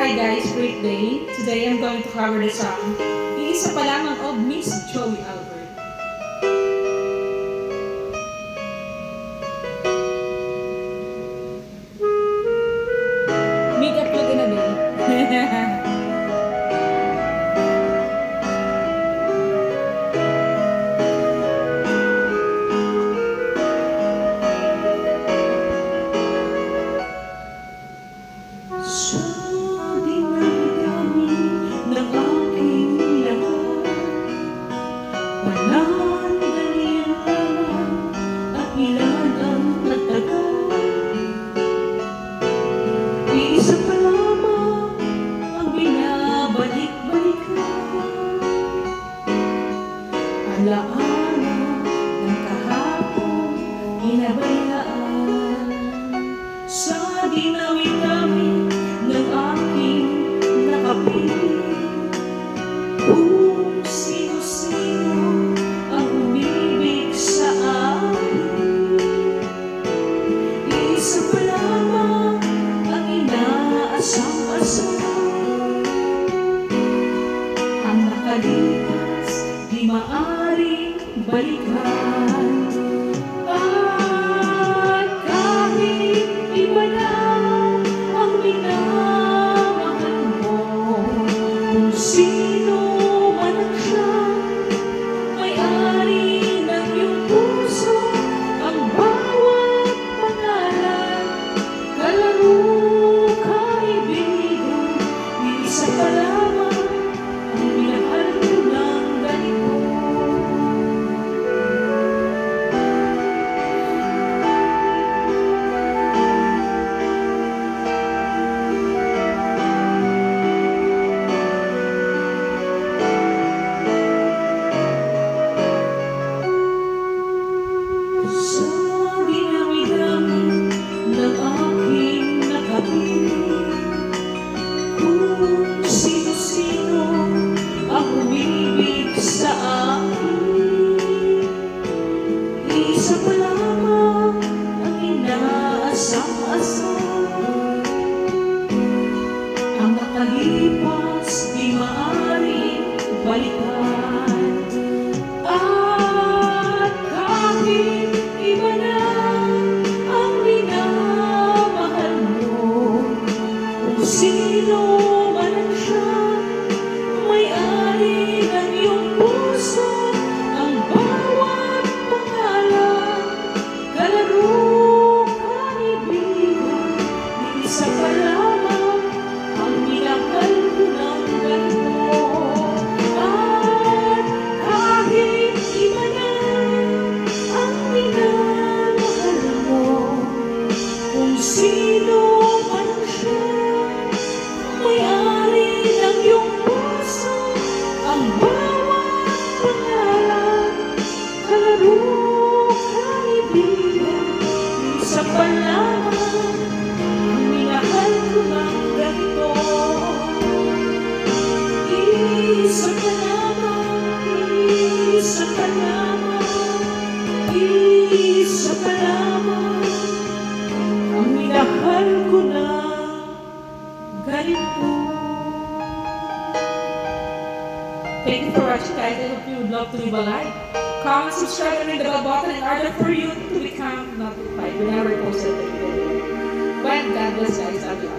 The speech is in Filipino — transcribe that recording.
Hi guys, great day. Today I'm going to cover the song Iisa pa lamang of Miss Joey Albert. Makeup look in a day. Isa pa lamang ang binabalik-balikan, alaala ng kahapon inabayaan. Sa dinawi-dawi ng aking nakapiling, kung sino-sino ang umibig sa akin. Isa pa lamang ang inaasam-asam, ang nakalipas di maaaring balikan. At kahit iba na ang minamahal mo, kung sino man ang siyang may-ari ng iyong puso, ang bawat pangalan, kalaro, kaibigan, isa pa lamang ang minahal ko ng ganito. Sa dinami-dami ng aking nakapiling, kung sino-sino ang umibig sa akin. Isa pa lamang ang inaasam-asam, ang nakalipas di maaaring balikan. At kahit iba na ang minamahal mo, kung sino man ang siyang may-ari ng iyong puso, ang bawat pangalan, kalaro, kaibigan, isa pa lamang ang minahal ko ng ganito. At kahit iba na ang minamahal mo, kung sino man siya, may-ari ng iyong puso, ang bawat pangalan, kalaro, kaibigan, isa pa lamang ang minahal ko ng ganito. Isa pa lamang, isa pa lamang, isa pa lamang ang minahal ko ng ganito. Thank you for watching guys. I hope you would love to leave a like, comment, subscribe, and ring the bell button in order for you to become notified whenever I post a video. But God bless guys. Love you all.